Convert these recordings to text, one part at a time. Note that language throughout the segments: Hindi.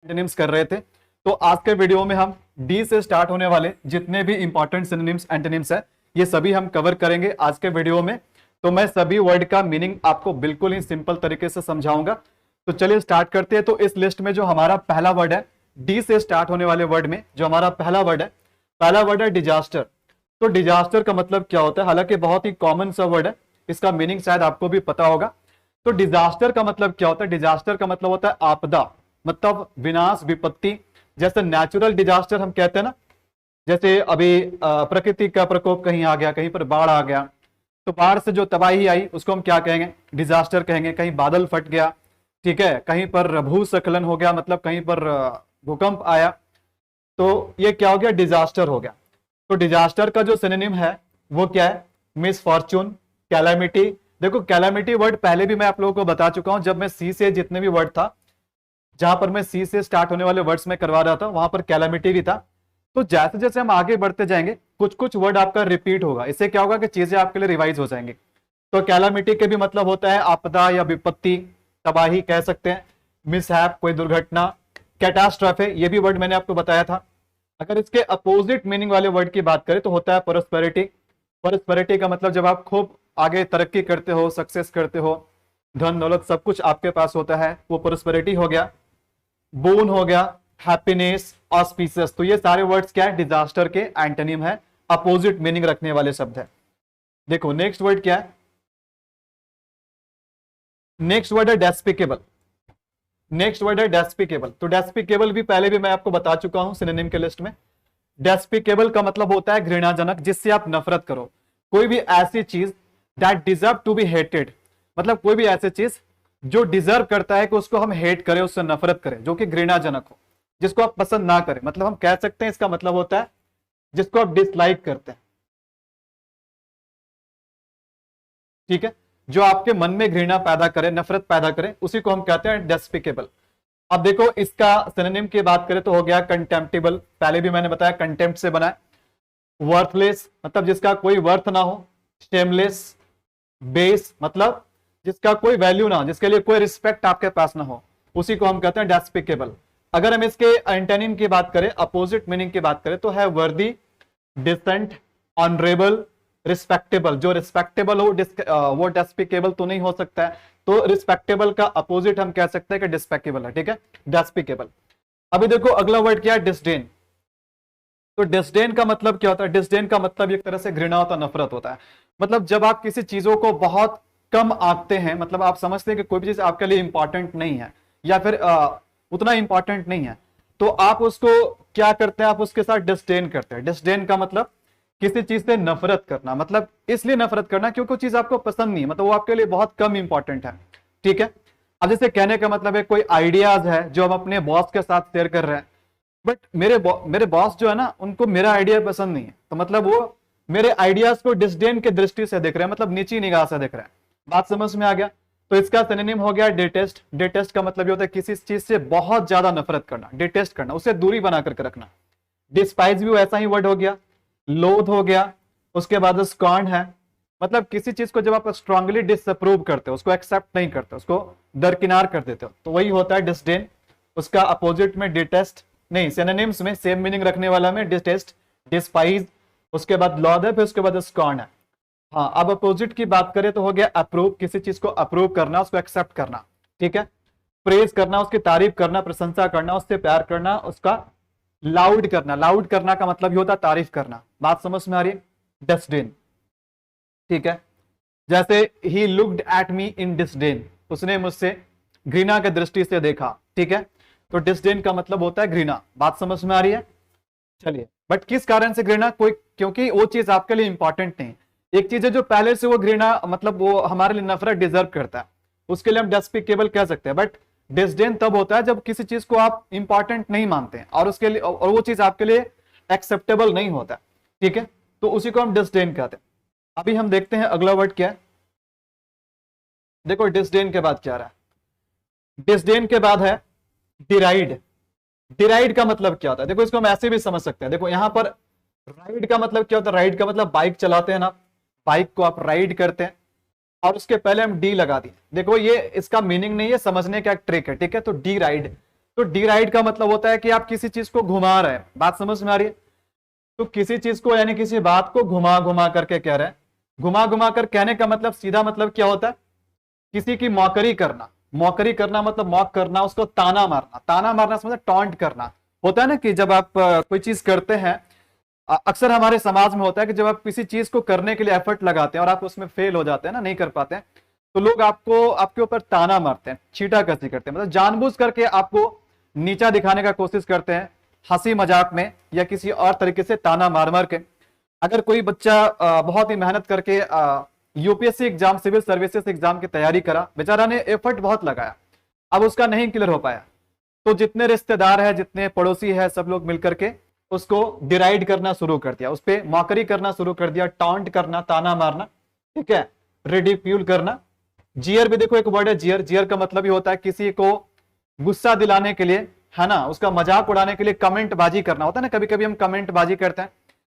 सिनोनिम्स कर रहे थे। तो आज के वीडियो में हम डी से स्टार्ट होने वाले जितने भी इंपॉर्टेंट सिनोनिम्स एंटोनिम्स है ये सभी हम कवर करेंगे आज के वीडियो में। तो मैं सभी वर्ड का मीनिंग आपको बिल्कुल ही सिंपल तरीके से समझाऊंगा। तो चलिए स्टार्ट करते हैं। तो इस लिस्ट में जो हमारा पहला वर्ड है, डी से स्टार्ट होने वाले वर्ड में जो हमारा पहला वर्ड है डिजास्टर। तो डिजास्टर का मतलब क्या होता है, हालांकि बहुत ही कॉमन सा वर्ड है, इसका मीनिंग शायद आपको भी पता होगा। तो डिजास्टर का मतलब क्या होता है, डिजास्टर का मतलब होता है आपदा, मतलब विनाश, विपत्ति। जैसे नेचुरल डिजास्टर हम कहते हैं ना, जैसे अभी प्रकृति का प्रकोप कहीं आ गया, कहीं पर बाढ़ आ गया, तो बाढ़ से जो तबाही आई उसको हम क्या कहेंगे, डिजास्टर कहेंगे। कहीं बादल फट गया, ठीक है, कहीं पर भूस्खलन हो गया, मतलब कहीं पर भूकंप आया, तो ये क्या हो गया, डिजास्टर हो गया। तो डिजास्टर का जो सिनोनिम है वो क्या है, मिसफॉर्चून, कैलामिटी। देखो कैलामिटी वर्ड पहले भी मैं आप लोगों को बता चुका हूं, जब मैं सी से जितने भी वर्ड था, जहां पर मैं सी से स्टार्ट होने वाले वर्ड्स में करवा रहा था वहां पर कैलामिटी भी था। तो जैसे जैसे हम आगे बढ़ते जाएंगे कुछ कुछ वर्ड आपका रिपीट होगा, इससे क्या होगा कि चीजें आपके लिए रिवाइज हो जाएंगी। तो कैलामिटी के भी मतलब होता है आपदा या विपत्ति, तबाही कह सकते हैं, मिसहैप कोई दुर्घटना, कैटास्ट्रॉफे ये भी वर्ड मैंने आपको बताया था। अगर इसके अपोजिट मीनिंग वाले वर्ड की बात करें तो होता है प्रोस्पेरिटी। प्रोस्पेरिटी का मतलब जब आप खूब आगे तरक्की करते हो, सक्सेस करते हो, धन दौलत सब कुछ आपके पास होता है, वो प्रोस्पेरिटी हो गया। बोन हो गया, हैप्पीनेस, ऑस्पिशियस। तो ये सारे वर्ड्स क्या है, डिजास्टर के एंटोनिम है, अपोजिट मीनिंग रखने वाले शब्द है। देखो नेक्स्ट वर्ड क्या है, नेक्स्ट वर्ड है डेस्पिकेबल। नेक्स्ट वर्ड है डेस्पिकेबल। तो डेस्पिकेबल भी पहले भी मैं आपको बता चुका हूं सिनोनिम के लिस्ट में। डेस्पिकेबल का मतलब होता है घृणाजनक, जिससे आप नफरत करो, कोई भी ऐसी चीज that deserve to be hated, मतलब कोई भी ऐसी चीज जो डिजर्व करता है कि उसको हम हेट करें, उससे नफरत करें, जो कि घृणाजनक हो, जिसको आप पसंद ना करें। मतलब हम कह सकते हैं इसका मतलब होता है जिसको आप डिसलाइक करते हैं, ठीक है, जो आपके मन में घृणा पैदा करे, नफरत पैदा करे, उसी को हम कहते हैं डेस्पिकेबल। अब देखो इसका सिनोनिम की बात करें तो हो गया कंटेम्प्टेबल, पहले भी मैंने बताया कंटेम्प्ट से बना है। वर्थलेस मतलब जिसका कोई वर्थ ना हो, शेमलेस, बेस मतलब जिसका कोई वैल्यू ना हो, जिसके लिए कोई रिस्पेक्ट आपके पास ना हो, उसी को हम कहते हैं डेस्पिकेबल। अगर हम इसके एंटोनिम की बात करें, अपोजिट मीनिंग की बात करें तो है वर्दी, डिसेंट, ऑनरेबल, रिस्पेक्टेबल। जो रिस्पेक्टेबल हो वो डेस्पिकेबल तो नहीं हो सकता है, तो रिस्पेक्टेबल का अपोजिट हम कह सकते हैं कि डिस्पेकेबल है, ठीक है, डेस्पिकेबल। अभी देखो अगला वर्ड क्या है, डिसडेन। तो डिसडेन का मतलब क्या होता है, डिसडेन का मतलब एक तरह से घृणा होता है, नफरत होता है। मतलब जब आप किसी चीजों को बहुत कम आंकते हैं, मतलब आप समझते हैं कि कोई भी चीज आपके लिए इंपॉर्टेंट नहीं है या फिर उतना इंपॉर्टेंट नहीं है, तो आप उसको क्या करते हैं, आप उसके साथ डिसडेन करते हैं। डिसडेन का मतलब किसी चीज से नफरत करना, मतलब इसलिए नफरत करना क्योंकि वो चीज आपको पसंद नहीं है, मतलब वो आपके लिए बहुत कम इंपॉर्टेंट है, ठीक है। अब जैसे कहने का मतलब है कोई आइडियाज है जो हम अपने बॉस के साथ शेयर कर रहे हैं, बट मेरे बॉस जो है ना उनको मेरा आइडिया पसंद नहीं है, तो मतलब वो मेरे आइडियाज को डिसडेन की दृष्टि से देख रहे हैं, मतलब नीची निगाह से देख रहे हैं। बात समझ में आ गया। तो इसका सिनोनिम हो गया डिटेस्ट। डिटेस्ट का मतलब ये होता है किसी चीज से बहुत ज्यादा नफरत करना, डिटेस्ट करना, उसे दूरी बना करके रखना। डिस्पाइज भी वैसा ही वर्ड हो गया, लोथ हो गया, उसके बाद स्कॉर्न है, मतलब किसी चीज को जब आप स्ट्रांगली डिसअप्रूव करते हो, उसको एक्सेप्ट नहीं करते, उसको दरकिनार कर देते हो, तो वही होता है डिसडेन। उसका अपोजिट में डिटेस्ट नहीं, सिनोनिम्स में सेम मीनिंग रखने वाला में डिटेस्ट, डिस्पाइज, उसके बाद लॉद है, फिर उसके बाद स्कॉर्न है। हाँ, अब अपोजिट की बात करें तो हो गया अप्रूव, किसी चीज को अप्रूव करना, उसको एक्सेप्ट करना, ठीक है। प्रेज करना, उसकी तारीफ करना, प्रशंसा करना, उससे प्यार करना, उसका लाउड करना। लाउड करना का मतलब ही होता है तारीफ करना। बात समझ में आ रही है, डिसडेन, ठीक है। जैसे he looked at me in disdain, उसने मुझसे घृणा की दृष्टि से देखा, ठीक है। तो डिसडेन का मतलब होता है घृणा। बात समझ में आ रही है, चलिए। बट किस कारण से घृणा, कोई क्योंकि वो चीज आपके लिए इंपॉर्टेंट नहीं। एक चीज है जो पहले से वो घृणा, मतलब वो हमारे लिए नफरत डिजर्व करता है, उसके लिए हम डेस्पिकेबल कह सकते हैं। बट डिसडेन तब होता है जब किसी चीज को आप इंपॉर्टेंट नहीं मानते हैं और उसके लिए और वो चीज आपके लिए एक्सेप्टेबल नहीं होता, ठीक है, तो उसी को हम डिसडेन कहते हैं। अभी हम देखते हैं अगला वर्ड क्या है। देखो डिसडेन के बाद क्या रहा है, डिसडेन के बाद है डिराइड। डिराइड का मतलब क्या होता है, देखो इसको हम ऐसे भी समझ सकते हैं। देखो यहां पर राइड का मतलब क्या होता है, राइड का मतलब बाइक चलाते हैं ना, बाइक को आप राइड करते हैं, और उसके पहले हम डी लगा दिए। देखो ये इसका मीनिंग नहीं है, समझने का एक ट्रिक है, ठीक है। तो डी राइड, तो डिराइड का मतलब होता है कि आप किसी चीज को घुमा रहे हैं। बात समझ में आ रही है? तो किसी चीज को यानी किसी बात को घुमा घुमा करके कह रहे हैं। घुमा घुमा कर कहने का मतलब सीधा मतलब क्या होता है? किसी की मौकरी करना। मौकरी करना मतलब मौक करना, उसको ताना मारना। ताना मारना समझे, टॉन्ट करना होता है ना, कि जब आप कोई चीज करते हैं, अक्सर हमारे समाज में होता है कि जब आप किसी चीज को करने के लिए एफर्ट लगाते हैं और आप उसमें फेल हो जाते हैं ना, नहीं कर पाते हैं, तो लोग आपको आपके ऊपर ताना मारते हैं, छीटाकशी करते हैं, मतलब जानबूझ करके आपको नीचा दिखाने का कोशिश करते हैं, हंसी मजाक में या किसी और तरीके से ताना मार मार के। अगर कोई बच्चा बहुत ही मेहनत करके UPSC exam, civil services exam की तैयारी करा, बेचारा ने एफर्ट बहुत लगाया, अब उसका नहीं क्लियर हो पाया, तो जितने रिश्तेदार है, जितने पड़ोसी है, सब लोग मिलकर के उसको डिराइड करना शुरू कर दिया, उस पर मौकरी करना शुरू कर दिया, टॉन्ट करना, ताना मारना, ठीक है, रिडिक्यूल करना। जियर भी देखो एक वर्ड है, जियर। जियर का मतलब ही होता है किसी को गुस्सा दिलाने के लिए, है ना, उसका मजाक उड़ाने के लिए कमेंट बाजी करना होता है ना। कभी कभी हम कमेंट बाजी करते हैं,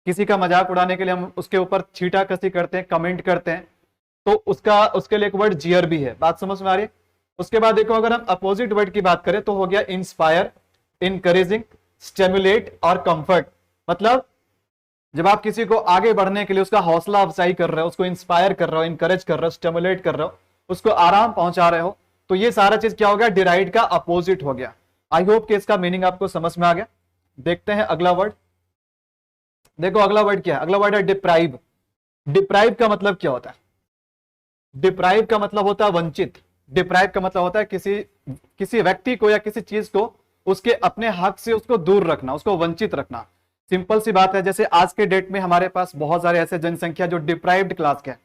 किसी का मजाक उड़ाने के लिए हम उसके ऊपर छीटा कसी करते हैं, कमेंट करते हैं, तो उसके लिए एक वर्ड जियर भी है। बात समझ में आ रही है? उसके बाद देखो, अगर हम अपोजिट वर्ड की बात करें तो हो गया इंस्पायर, इनकरेजिंग, स्टिमुलेट और कंफर्ट। मतलब जब आप किसी को आगे बढ़ने के लिए उसका हौसला अफजाई कर रहे हो, उसको इंस्पायर कर रहे हो, इंकरेज कर रहे हो, स्टिमुलेट कर रहे हो, उसको आराम पहुंचा रहे हो, तो ये सारा चीज क्या हो गया? डिराइड का अपोजिट हो गया। आई होप कि इसका मीनिंग आपको समझ में आ गया। देखते हैं अगला वर्ड। देखो अगला वर्ड क्या है? अगला वर्ड है डिप्राइव। डिप्राइव का मतलब क्या होता है? डिप्राइव का मतलब होता है वंचित। डिप्राइव का मतलब होता है किसी व्यक्ति को या किसी चीज को उसके अपने हक से उसको दूर रखना, उसको वंचित रखना। सिंपल सी बात है, जैसे आज के डेट में हमारे पास बहुत सारे ऐसे जनसंख्या जो डिप्राइव्ड क्लास के हैं।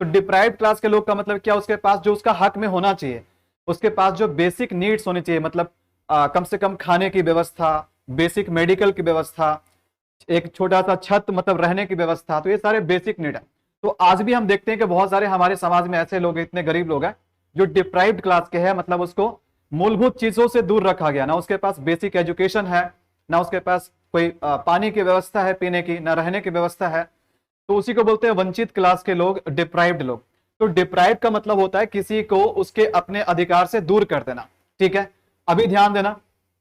तो डिप्राइव्ड क्लास के लोग का मतलब क्या? उसके पास जो उसका हक में होना चाहिए, उसके पास जो बेसिक नीड्स होनी चाहिए, मतलब कम से कम खाने की व्यवस्था, बेसिक मेडिकल की व्यवस्था, एक छोटा सा छत मतलब रहने की व्यवस्था, तो ये सारे बेसिक नीड है। तो आज भी हम देखते हैं कि बहुत सारे हमारे समाज में ऐसे लोग, इतने गरीब लोग हैं जो डिप्राइव्ड क्लास के हैं, मतलब उसको मूलभूत चीजों से दूर रखा गया, ना उसके पास बेसिक एजुकेशन है, ना उसके पास कोई पानी की व्यवस्था है पीने की, ना रहने की व्यवस्था है, तो उसी को बोलते हैं वंचित क्लास के लोग, डिप्राइव्ड लोग। तो डिप्राइव का मतलब होता है किसी को उसके अपने अधिकार से दूर कर देना, ठीक है। अभी ध्यान देना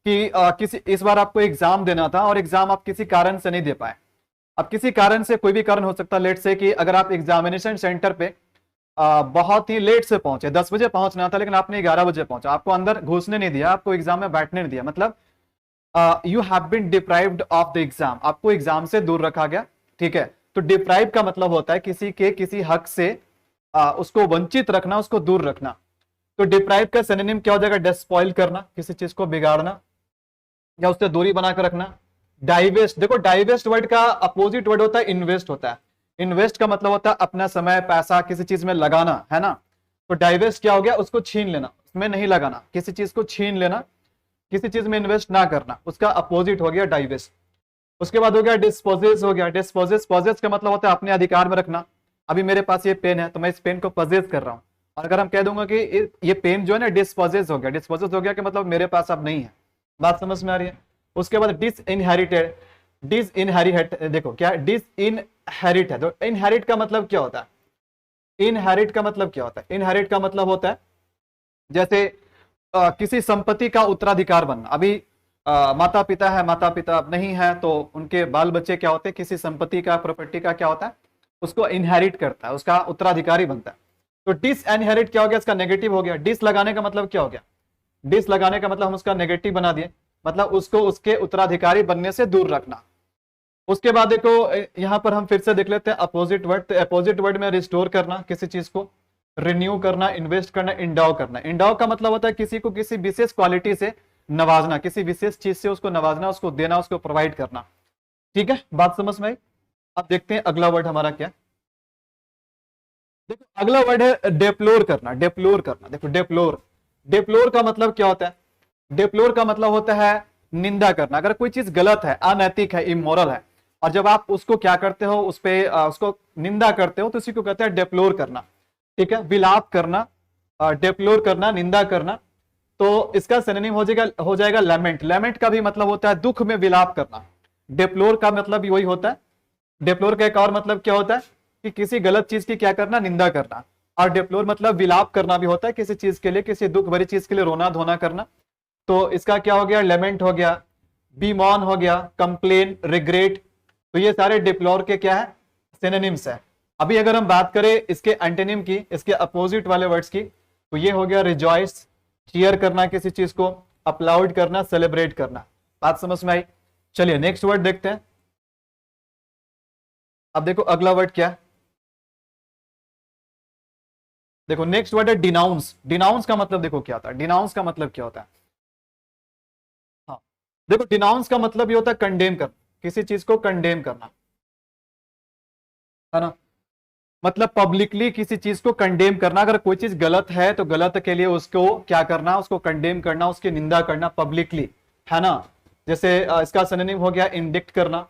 कि किसी इस बार आपको एग्जाम देना था और एग्जाम आप किसी कारण से नहीं दे पाए। अब किसी कारण से, कोई भी कारण हो सकता है, लेट से कि अगर आप एग्जामिनेशन सेंटर पे बहुत ही लेट से पहुंचे, 10 बजे पहुंचना था लेकिन आपने 11 बजे पहुंचा, आपको अंदर घुसने नहीं दिया, आपको एग्जाम में बैठने नहीं दिया, मतलब you have been deprived of the exam, आपको एग्जाम से दूर रखा गया, ठीक है। तो डिप्राइव का मतलब होता है किसी के किसी हक से उसको वंचित रखना, उसको दूर रखना। तो डिप्राइव का सिनोनिम क्या हो जाएगा? डिस्पॉइल करना, किसी चीज को बिगाड़ना या उससे दूरी बनाकर रखना। डाइवेस्ट, देखो डाइवेस्ट वर्ड का अपोजिट वर्ड होता है इन्वेस्ट होता है। इन्वेस्ट का मतलब होता है अपना समय पैसा किसी चीज में लगाना, है ना। तो डाइवेस्ट क्या हो गया? उसको छीन लेना, उसमें नहीं लगाना, किसी चीज को छीन लेना, किसी चीज में इन्वेस्ट ना करना, उसका अपोजिट हो गया डाइवेस्ट। उसके बाद हो गया डिस्पोजेस, हो गया डिस्पोजेस। पोजेस का मतलब होता है अपने अधिकार में रखना। अभी मेरे पास ये पेन है तो मैं इस पेन को पजेस कर रहा हूं, और अगर हम कह दूंगा कि ये पेन जो है ना डिस्पोजेस हो गया, डिस्पोजेस हो गया कि मतलब मेरे पास अब नहीं है। बात समझ में आ रही है? उसके बाद डिस इनहेरिटेड, डिस इनहेरिट, देखो क्या डिस इनहेरिट है, तो इनहेरिट का मतलब क्या होता है? इनहेरिट का मतलब क्या होता है? इनहेरिट का मतलब होता है जैसे किसी संपत्ति का उत्तराधिकार बनना। अभी माता पिता है, माता पिता अब नहीं है, तो उनके बाल बच्चे क्या होते हैं? किसी संपत्ति का, प्रॉपर्टी का क्या होता है? उसको इनहेरिट करता है, उसका उत्तराधिकारी बनता है। तो डिस इनहेरिट क्या हो गया? इसका नेगेटिव हो गया। डिस लगाने का मतलब क्या हो गया? डिस लगाने का मतलब हम उसका नेगेटिव बना दिए, मतलब उसको उसके उत्तराधिकारी बनने से दूर रखना। उसके बाद देखो यहां पर हम फिर से देख लेते हैं अपोजिट वर्ड। तो अपोजिट वर्ड में रिस्टोर करना, किसी चीज को रिन्यू करना, इन्वेस्ट करना, इंडाउ करना। इंडाउ का मतलब होता है किसी को किसी विशेष क्वालिटी से नवाजना, किसी विशेष चीज से उसको नवाजना, उसको देना, उसको प्रोवाइड करना, ठीक है। बात समझ में आई? अब देखते हैं अगला वर्ड हमारा क्या। देखो अगला वर्ड है डेप्लोर करना। डेप्लोर करना, देखो डेप्लोर, डेप्लोर का मतलब क्या होता है? डेप्लोर का मतलब होता है निंदा करना। अगर कोई चीज गलत है, अनैतिक है, इमोरल है, और जब आप उसको क्या करते हो, उस पे उसको निंदा करते हो, तो इसी को कहते हैं डेप्लोर करना, ठीक है। विलाप करना, डेप्लोर करना, निंदा करना। तो इसका सिनोनिम हो जाएगा लेमेंट। लेमेंट का भी मतलब होता है दुख में विलाप करना। डेप्लोर का मतलब भी वही होता है। डेप्लोर का एक और मतलब क्या होता है कि किसी गलत चीज की क्या करना? निंदा करना। और डेप्लोर मतलब विलाप करना भी होता है, किसी चीज के लिए, किसी दुख भरी चीज के लिए रोना धोना करना। तो इसका क्या हो गया, लेमेंट हो गया, बीमॉन हो गया, कंप्लेन, रिग्रेट। तो ये सारे डिप्लोर के क्या है, सिनोनिम्स है। अभी अगर हम बात करें इसके एंटोनिम की, इसके अपोजिट वाले वर्ड्स की, तो ये हो गया रिजॉइस, चीयर करना किसी चीज को, अपलाउड करना, सेलिब्रेट करना। बात समझ में आई? चलिए नेक्स्ट वर्ड देखते हैं। अब देखो अगला वर्ड क्या है, देखो नेक्स्ट वर्ड है डिनाउंस। डिनाउंस का मतलब देखो क्या होता है, डिनाउंस का मतलब क्या होता है। हाँ, देखो डिनाउंस का मतलब ये होता है कंडेम करना, किसी चीज को कंडेम करना, है ना। मतलब पब्लिकली किसी चीज को कंडेम करना, अगर कोई चीज गलत है तो गलत के लिए उसको क्या करना, उसको कंडेम करना, उसकी निंदा करना पब्लिकली, है ना। जैसे इसका सिनोनिम हो गया इंडिक्ट करना,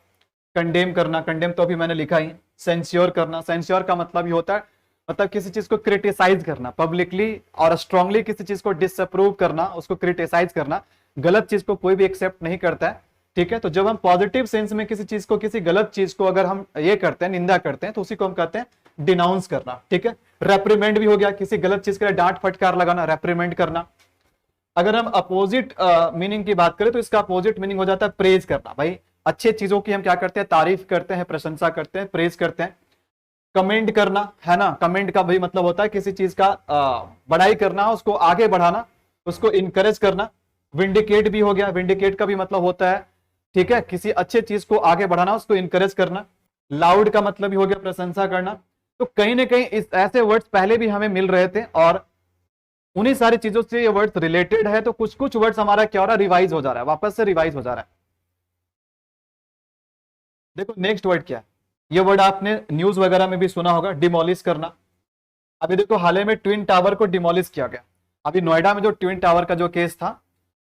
कंडेम करना, कंडेम तो अभी मैंने लिखा ही। सेंश्योर करना, सेंश्योर का मतलब ये होता है, मतलब किसी चीज को क्रिटिसाइज करना पब्लिकली और स्ट्रांगली, किसी चीज को डिसअप्रूव करना, उसको क्रिटिसाइज करना। गलत चीज को कोई भी एक्सेप्ट नहीं करता है, ठीक है। तो जब हम पॉजिटिव सेंस में किसी चीज को, किसी गलत चीज को अगर हम ये करते हैं, निंदा करते हैं, तो उसी को हम कहते हैं डिनाउंस करना, ठीक है। रेप्रीमेंड भी हो गया, किसी गलत चीज के लिए डांट फटकार लगाना, रेप्रीमेंड करना। अगर हम अपोजिट मीनिंग की बात करें तो इसका अपोजिट मीनिंग हो जाता है प्रेज करना। भाई अच्छे चीजों की हम क्या करते हैं, तारीफ करते हैं, प्रशंसा करते हैं, प्रेज करते हैं। कमेंट करना, है ना, कमेंट का भी मतलब होता है किसी चीज का बड़ाई करना, उसको आगे बढ़ाना, उसको इनकरेज करना। विंडिकेट भी हो गया, विंडिकेट का भी मतलब होता है, ठीक है, किसी अच्छे चीज को आगे बढ़ाना, उसको इनकरेज करना। लाउड का मतलब भी हो गया प्रशंसा करना। तो कहीं ना कहीं इस ऐसे वर्ड्स पहले भी हमें मिल रहे थे और उन्हीं सारी चीजों से ये वर्ड्स रिलेटेड है। तो कुछ कुछ वर्ड्स हमारा क्या हो रहा है, रिवाइज हो जा रहा है, वापस से रिवाइज हो जा रहा है। देखो नेक्स्ट वर्ड क्या है, ये वर्ड आपने न्यूज वगैरह में भी सुना होगा, डिमोलिश करना। अभी देखो हाल ही में ट्विन टावर को डिमोलिश किया गया। अभी नोएडा में जो ट्विन टावर का जो केस था,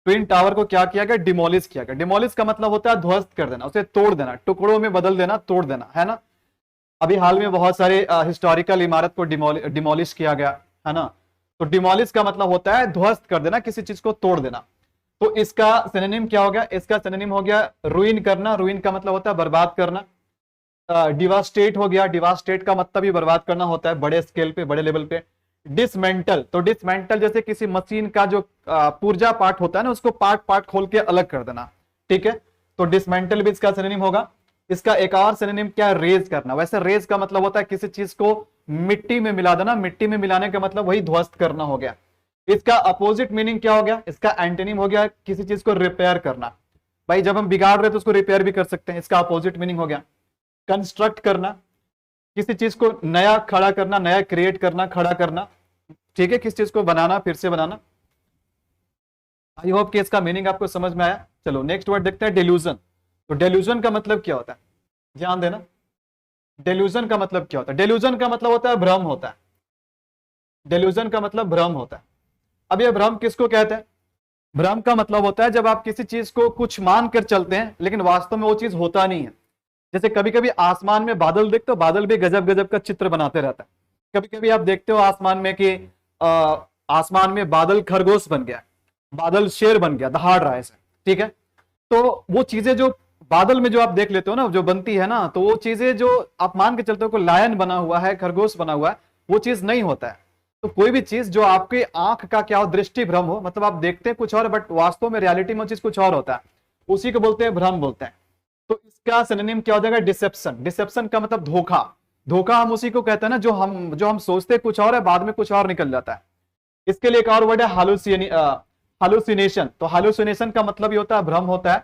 ट्विन टावर को क्या किया गया, डिमोलिश किया गया। डिमोलिश का मतलब होता है ध्वस्त कर देना, उसे तोड़ देना, टुकड़ों में बदल देना, तोड़ देना, है ना। अभी हाल में बहुत सारे हिस्टोरिकल इमारत को डिमोलिश किया गया, है ना। तो डिमोलिश का मतलब होता है ध्वस्त कर देना, किसी चीज को तोड़ देना। तो इसका सिनोनिम क्या हो गया, इसका सिनोनिम हो गया रुइन करना। रुइन का मतलब होता है बर्बाद करना। डिवास्टेट हो गया, डिवास्टेट का मतलब ही बर्बाद करना होता है, बड़े स्केल पे, बड़े लेवल पे। डिसमेंटल, तो डिसमेंटल जैसे किसी मशीन का जो पुर्जा पार्ट होता है ना, उसको पार्ट पार्ट खोल के अलग कर देना, ठीक है। तो डिसमेंटल भी इसका सिनोनिम होगा। इसका एक और सिनोनिम क्या है, रेज करना। वैसे रेज का मतलब होता है किसी चीज को मिट्टी में मिला देना, मिट्टी में मिलाने का मतलब वही ध्वस्त करना हो गया। इसका अपोजिट मीनिंग क्या हो गया, इसका एंटोनिम हो गया किसी चीज को रिपेयर करना। भाई जब हम बिगाड़ रहे तो उसको रिपेयर भी कर सकते हैं, इसका अपोजिट मीनिंग हो गया कंस्ट्रक्ट करना, किसी चीज को नया खड़ा करना, नया क्रिएट करना, खड़ा करना, ठीक है, किसी चीज को बनाना, फिर से बनाना। आई होप कि इसका मीनिंग आपको समझ में आया। चलो नेक्स्ट वर्ड देखते हैं, डेल्यूजन। तो डेल्यूजन का मतलब क्या होता है, ध्यान देना। डेल्यूजन का मतलब क्या होता है, डेल्यूजन का मतलब होता है भ्रम होता है। डेल्यूजन का मतलब भ्रम होता है। अब यह भ्रम किसको कहते हैं, भ्रम का मतलब होता है जब आप किसी चीज को कुछ मान कर चलते हैं लेकिन वास्तव में वो चीज होता नहीं है। जैसे कभी कभी आसमान में बादल देखते हो, बादल भी गजब गजब का चित्र बनाते रहता है। कभी कभी आप देखते हो आसमान में कि आसमान में बादल खरगोश बन गया, बादल शेर बन गया, दहाड़ रहा है ऐसे, ठीक है। तो वो चीजें जो बादल में जो आप देख लेते हो ना, जो बनती है ना, तो वो चीजें जो आप मान के चलते हो कोई लायन बना हुआ है, खरगोश बना हुआ है, वो चीज नहीं होता है। तो कोई भी चीज जो आपके आंख का क्या हो, दृष्टि भ्रम हो, मतलब आप देखते हैं कुछ और बट वास्तव में रियलिटी में वो चीज कुछ और होता है, उसी को बोलते हैं भ्रम बोलते हैं। तो इसका सिनोनिम क्या हो जाएगा, डिसेप्शन। डिसेप्शन का मतलब धोखा। धोखा हम उसी को कहते हैं ना जो हम सोचते कुछ और है, बाद में कुछ और निकल जाता है। इसके लिए एक और वर्ड है हालुसिनेशन। तो हालुसिनेशन का मतलब ये होता है भ्रम होता है,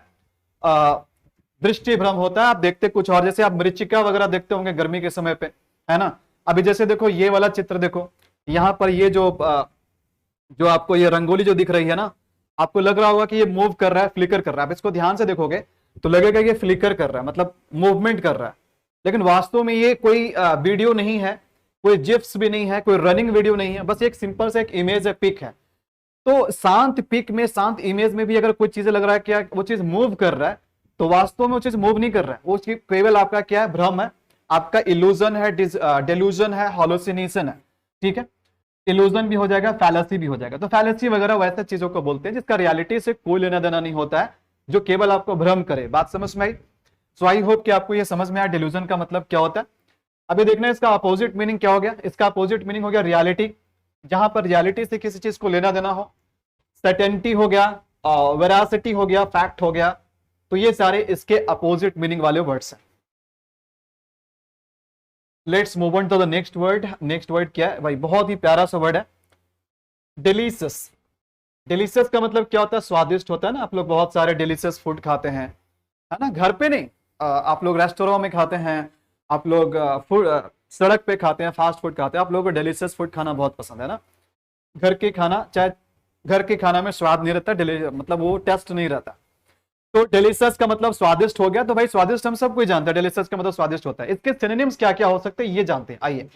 दृष्टि भ्रम होता है, आप देखते कुछ और। जैसे आप मृचिका वगैरह देखते होंगे गर्मी के समय पे, है ना। अभी जैसे देखो ये वाला चित्र देखो, यहाँ पर ये जो आपको ये रंगोली जो दिख रही है ना, आपको लग रहा होगा कि ये मूव कर रहा है, फ्लिकर कर रहा है। आप इसको ध्यान से देखोगे तो लगेगा ये फ्लिकर कर रहा है, मतलब मूवमेंट कर रहा है। लेकिन वास्तव में ये कोई वीडियो नहीं है, कोई जिप्स भी नहीं है, कोई रनिंग वीडियो नहीं है, बस एक सिंपल से एक इमेज है, पिक है। तो शांत पिक में, शांत इमेज में भी अगर कोई चीज लग रहा है क्या वो चीज मूव कर रहा है, तो वास्तव में वो चीज मूव नहीं कर रहा है, वो केवल आपका क्या है, भ्रम है, आपका इल्यूजन है, डेल्यूजन है, हॉलोसिनेशन है, ठीक है। इल्यूजन भी हो जाएगा, फैलेसी भी हो जाएगा। तो फैलेसी वगैरह वैसे चीजों को बोलते हैं जिसका रियलिटी से कोई लेना देना नहीं होता है, जो केवल आपको भ्रम करे। बात समझ में आई? सो आई होप कि आपको ये समझ में आया डिल्यूजन का मतलब क्या होता है। अभी देखना है इसका अपोजिट मीनिंग क्या हो गया। इसका अपोजिट मीनिंग हो गया रियलिटी, जहां पर रियलिटी से किसी चीज को लेना देना हो। सर्टेनिटी हो गया, वेरासिटी हो गया, फैक्ट हो गया, तो ये सारे इसके अपोजिट मीनिंग वाले वर्ड्स हैं। Let's move on to the next word. Next word क्या है भाई, बहुत ही प्यारा सा वर्ड है, डिलीशियस। डिलीशियस का मतलब क्या होता है, स्वादिष्ट होता है ना। आप लोग बहुत सारे डिलीशियस फूड खाते हैं, है ना, घर पे नहीं, आप लोग रेस्टोरेंट में खाते हैं, आप लोग फूड सड़क पे खाते हैं, फास्ट फूड खाते हैं। आप लोगों को डिलीशियस फूड खाना बहुत पसंद है ना। घर के खाना, चाहे घर के खाना में स्वाद नहीं रहता, मतलब वो टेस्ट नहीं रहता। तो डिलीशियस का मतलब स्वादिष्ट हो गया। तो भाई स्वादिष्ट हम सब कोई जानते हैं, डिलीशियस का मतलब स्वादिष्ट होता है। इसके सिनोनिम्स क्या क्या हो सकते हैं ये जानते हैं, आइए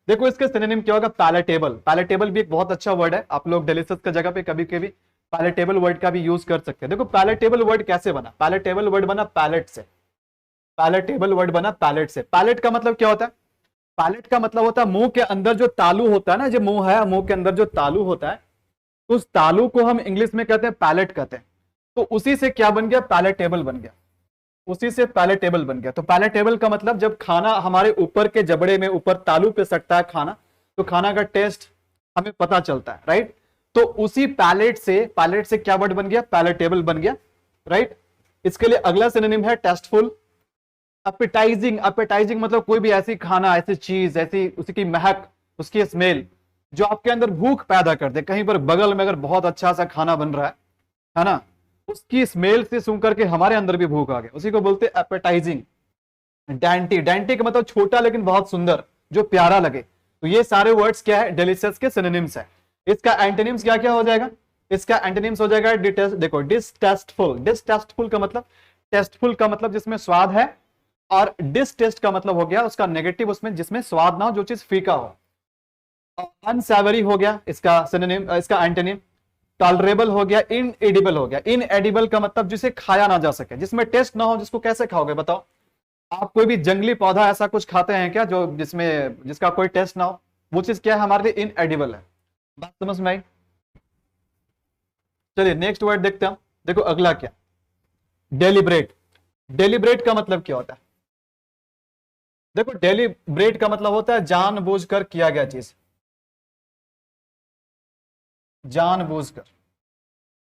देखो इसके सिनोनिम क्या होगा। पैलेटेबल, पैलेटेबल भी एक बहुत अच्छा वर्ड है। आप लोग डिलीशियस का जगह पे कभी कभी पैलेटेबल वर्ड का भी यूज कर सकते हैं। देखो पैलेटेबल वर्ड कैसे बना, पैलेटेबल वर्ड बना पैलेट से, पैलेटेबल वर्ड बना पैलेट से। पैलेट का मतलब क्या होता है, पैलेट का मतलब होता है मुंह के अंदर जो तालू होता है ना, जो मुंह है, मुंह के अंदर जो तालू होता है, उस तालू को हम इंग्लिश में कहते हैं पैलेट कहते हैं। तो उसी से क्या बन गया, पैलेटेबल बन गया, उसी से पैलेटेबल बन गया। तो पैलेटेबल का मतलब जब खाना हमारे ऊपर के जबड़े में, ऊपर तालू पे सटता है खाना, तो खाना का टेस्ट हमें पता चलता है, राइट। तो उसी पैलेट से क्या वर्ड बन गया, पैलेटेबल बन गया, राइट। इसके लिए अगला सिनोनिम है टेस्टफुल। एपेटाइजिंग, एपेटाइजिंग मतलब कोई भी ऐसी खाना, ऐसी चीज, ऐसी उसकी महक, उसकी स्मेल जो आपके अंदर भूख पैदा कर दे। कहीं पर बगल में अगर बहुत अच्छा सा खाना बन रहा है ना, उसकी स्मेल से सुन करके हमारे अंदर भी भूख आ गया, उसी को बोलते हैं एपेटाइजिंग। डैंटी, डैंटी का मतलब छोटा लेकिन बहुत सुंदर, जो प्यारा लगे। तो ये सारे वर्ड्स क्या है, डिलीशियस के सिनोनिम्स है। इसका एंटोनिम्स क्या क्या हो जाएगा, इसका एंटोनिम्स हो जाएगा देखो डिसटेस्टफुल। डिसटेस्टफुल का मतलब, टेस्टफुल का मतलब जिसमें स्वाद है, और डिसटेस्ट का मतलब हो गया उसका नेगेटिव, उसमें जिसमें स्वाद ना हो, जो चीज फीका हो। अनसेवरी हो गया इसका सिनोनिम, इसका एंटोनिम। टॉलरेबल हो गया, इनएडिबल हो गया। इनएडिबल का मतलब जिसे खाया ना जा सके, जिसमें टेस्ट ना हो, जिसको कैसे खाओगे बताओ। आप कोई भी जंगली पौधा ऐसा कुछ खाते हैं क्या जो जिसका कोई टेस्ट ना हो, वो चीज क्या है, हमारे लिए इनएडिबल है। बात समझ में आई। चलिए नेक्स्ट वर्ड देखते हैं। देखो अगला क्या, डेलिब्रेट। डेलिब्रेट का मतलब क्या होता है, देखो डेलिब्रेट का मतलब होता है जानबूझकर किया गया चीज, जानबूझकर,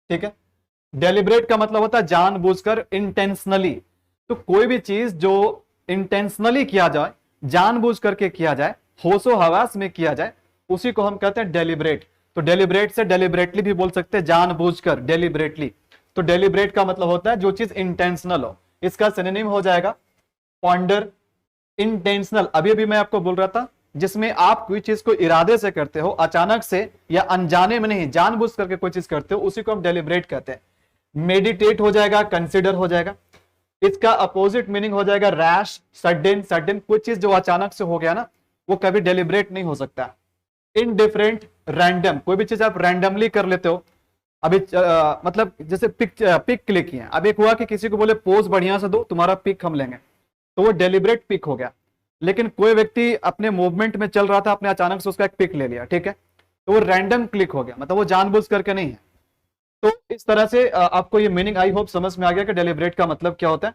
ठीक है। डेलिब्रेट का मतलब होता है जानबूझकर, इंटेंशनली। तो कोई भी चीज जो इंटेंशनली किया जाए, जानबूझ करके किया जाए, होशो हवास में किया जाए, उसी को हम कहते हैं डेलिब्रेट। तो डेलिब्रेट से डेलिब्रेटली भी बोल सकते हैं, जानबूझकर, डेलिब्रेटली। तो डेलिब्रेट का मतलब होता है जो चीज इंटेंशनल हो। इसका सिनोनिम हो जाएगा पॉन्डर, इंटेंशनल। अभी अभी मैं आपको बोल रहा था, जिसमें आप कोई चीज को इरादे से करते हो, अचानक से या अनजाने में नहीं, जानबूझ करके कोई चीज करते हो, उसी को हम डेलिब्रेट कहते हैं। मेडिटेट हो जाएगा, कंसिडर हो जाएगा। इसका अपोजिट मीनिंग हो जाएगा रैश, सडन। सडन कोई चीज जो अचानक से हो गया ना, वो कभी डेलिब्रेट नहीं हो सकता। इनडिफरेंट, रैंडम, कोई भी चीज आप रैंडमली कर लेते हो। अभी मतलब जैसे पिक क्लिक किए, अब एक हुआ कि किसी को बोले पोज बढ़िया से दो, तुम्हारा पिक हम लेंगे, तो वो डेलिब्रेट पिक हो गया। लेकिन कोई व्यक्ति अपने मूवमेंट में चल रहा था, अपने अचानक से उसका एक पिक ले लिया, ठीक है, तो वो रैंडम क्लिक हो गया, मतलब वो जानबूझ करके नहीं है। तो इस तरह से आपको ये मीनिंग आई होप समझ में आ गया कि डेलिब्रेट का मतलब क्या होता है।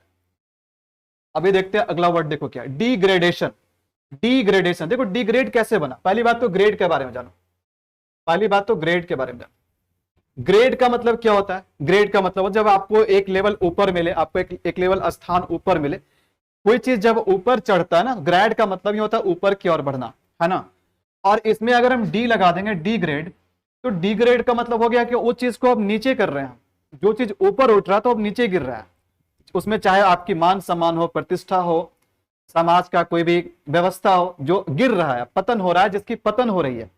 अभी देखते हैं अगला वर्ड, देखो क्या, डिग्रेडेशन। डिग्रेडेशन, देखो डिग्रेड कैसे बना। पहली बात तो ग्रेड के बारे में जानो, पहली बात तो ग्रेड के बारे में जानो। ग्रेड का मतलब क्या होता है, ग्रेड का मतलब जब आपको एक लेवल ऊपर मिले, आपको एक लेवल स्थान ऊपर मिले। कोई चीज जब ऊपर चढ़ता है ना, ग्रेड का मतलब ये होता है ऊपर की ओर बढ़ना, है ना। और इसमें अगर हम डी लगा देंगे, डी ग्रेड, तो डी ग्रेड का मतलब हो गया कि उस चीज को अब नीचे कर रहे हैं। जो चीज ऊपर उठ रहा है तो अब नीचे गिर रहा है। उसमें चाहे आपकी मान सम्मान हो, प्रतिष्ठा हो, समाज का कोई भी व्यवस्था हो, जो गिर रहा है, पतन हो रहा है, जिसकी पतन हो रही है।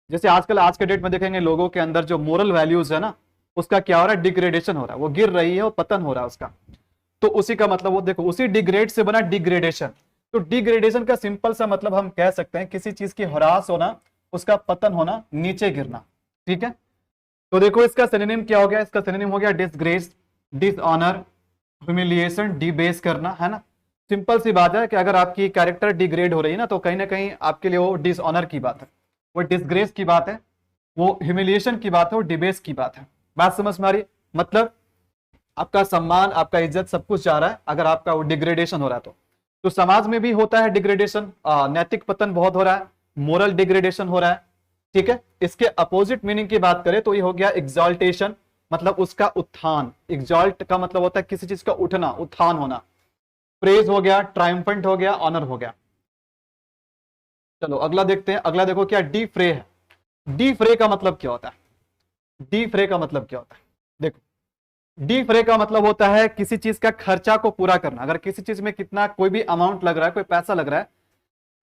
जैसे आजकल आज के डेट में देखेंगे लोगों के अंदर जो मोरल वैल्यूज है ना, उसका क्या हो रहा है, डिग्रेडेशन हो रहा है, वो गिर रही है, वो पतन हो रहा है उसका। तो उसी का मतलब वो देखो, उसी डिग्रेड से बना डिग्रेडेशन। तो डिग्रेडेशन का सिंपल सा मतलब हम कह सकते हैं किसी चीज की ह्रास होना, उसका पतन होना, नीचे गिरना, ठीक है। तो देखो इसका सिनोनिम क्या हो गया, इसका सिनोनिम हो गया डिसग्रेस, डिसऑनर, ह्यूमिलिएशन, डिबेस करना, है ना। सिंपल सी बात है कि अगर आपकी कैरेक्टर डिग्रेड हो रही है ना, तो कहीं ना कहीं आपके लिए वो डिसऑनर की बात है, वो डिसग्रेस की बात है, वो ह्यूमिलिएशन की बात है, वो डिबेस की बात है। बात समझ में आ रही, मतलब आपका सम्मान, आपका इज्जत सब कुछ जा रहा है अगर आपका वो डिग्रेडेशन हो रहा है तो समाज में भी होता है डिग्रेडेशन, नैतिक पतन बहुत हो रहा है, मोरल डिग्रेडेशन हो रहा है, ठीक है। इसके अपोजिट मीनिंग की बात करें तो ये हो गया एग्जॉल्टेशन, मतलब उसका उत्थान, एग्जॉल्ट का मतलब होता है किसी चीज का उठना, उत्थान होना। प्रेज हो गया, ट्रायम्फेंट हो गया, ऑनर हो गया। चलो अगला देखते हैं। अगला देखो क्या डिफ्रे है। डिफ्रे का मतलब क्या होता है? डिफ्रे का मतलब क्या होता है? देखो, डिफ्रे का मतलब होता है किसी चीज का खर्चा को पूरा करना। अगर किसी चीज में कितना कोई भी अमाउंट लग रहा है, कोई पैसा लग रहा है,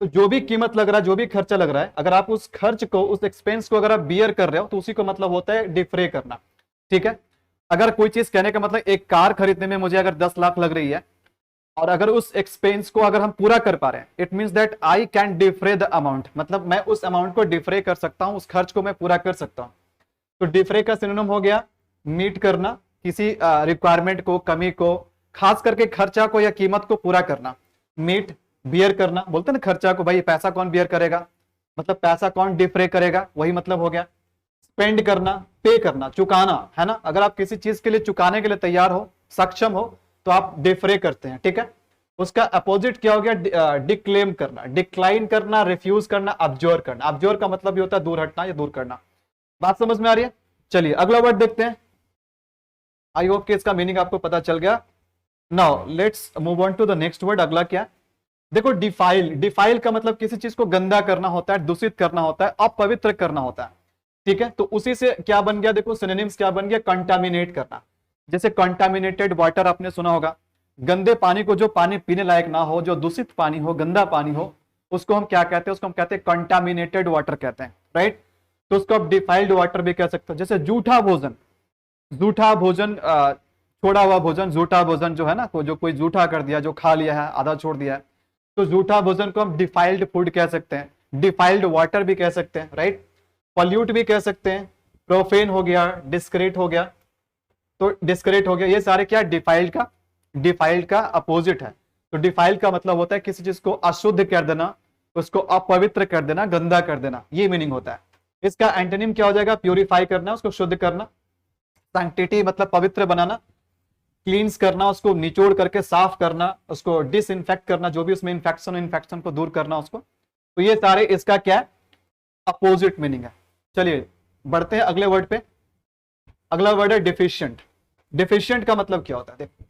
तो जो भी कीमत लग रहा है, जो भी खर्चा लग रहा है, अगर आप उस खर्च को, उस एक्सपेंस को अगर आप बियर कर रहे हो, तो उसी को मतलब होता है डिफ्रे करना। ठीक है। अगर कोई चीज, कहने का मतलब एक कार खरीदने में मुझे अगर 10 लाख लग रही है, और अगर उस एक्सपेंस को अगर हम पूरा कर पा रहे हैं, it means that I can defray the amount, मतलब मैं उस अमाउंट को डिफ्रे कर सकता हूं, उस खर्च को मैं पूरा कर सकता हूं। तो डिफ्रे का सिनोनिम हो गया मीट करना, किसी रिक्वायरमेंट को, कमी को, खास करके खर्चा को या कीमत को पूरा करना। मीट, बियर करना, बोलते हैं ना खर्चा को, भाई पैसा कौन बियर करेगा, मतलब पैसा कौन डिफ्रे करेगा, वही मतलब हो गया। स्पेंड करना, पे करना, चुकाना, है ना। अगर आप किसी चीज के लिए चुकाने के लिए तैयार हो, सक्षम हो, तो आप डिफ्रे करते हैं। ठीक है। उसका अपोजिट क्या हो गया? डिक्लेम करना, डिक्लाइन करना, रिफ्यूज करना, अब्जोर करना। अब्जोर का मतलब भी होता है दूर हटना या दूर करना। बात समझ में आ रही है? चलिए अगला वर्ड देखते हैं। आई होप कि इसका मीनिंग आपको पता चल गया। Now let's move on to the next word. अगला क्या? देखो डिफाइल। डिफाइल का मतलब किसी चीज को गंदा करना होता है, दूषित करना होता है, अपवित्र करना होता है। ठीक है। तो उसी से क्या बन गया? देखो सिनोनिम्स क्या बन गया? कंटामिनेट करना। जैसे कंटामिनेटेड वाटर आपने सुना होगा, गंदे पानी को, जो पानी पीने लायक ना हो, जो दूषित पानी हो, गंदा पानी हो, उसको हम क्या कहते हैं? उसको हम कहते हैं कंटामिनेटेड वाटर कहते हैं, राइट। तो उसको आप डिफाइल्ड वाटर भी कह सकते हो। जैसे जूठा भोजन, जूठा भोजन, छोड़ा हुआ भोजन, जूठा भोजन जो है ना, जो कोई जूठा कर दिया, जो खा लिया है, आधा छोड़ दिया है, तो जूठा भोजन को हम डिफाइल्ड फूड कह सकते हैं, डिफाइल्ड वाटर भी कह सकते हैं, राइट। पॉल्यूट भी कह सकते हैं, प्रोफेन हो गया, डिस्क्रेट हो गया। तो डिस्क्रेट हो गया, ये सारे क्या? डिफाइल्ड का अपोजिट है। तो डिफाइल्ड का मतलब होता है किसी चीज को अशुद्ध कर देना, उसको अपवित्र कर देना, गंदा कर देना, ये मीनिंग होता है। इसका एंटोनिम क्या हो जाएगा? प्यूरिफाई करना, उसको शुद्ध करना। सैंक्टिटी मतलब पवित्र बनाना, क्लींस करना, उसको निचोड़ करके साफ करना, उसको डिसइंफेक्ट करना, जो भी उसमें इन्फेक्शन को दूर करना उसको। तो ये सारे इसका क्या है? अपोजिट मीनिंग है। चलिए बढ़ते हैं अगले वर्ड पे। अगला वर्ड है डिफिशिएंट। डिफिशिएंट का मतलब क्या होता है? देखो,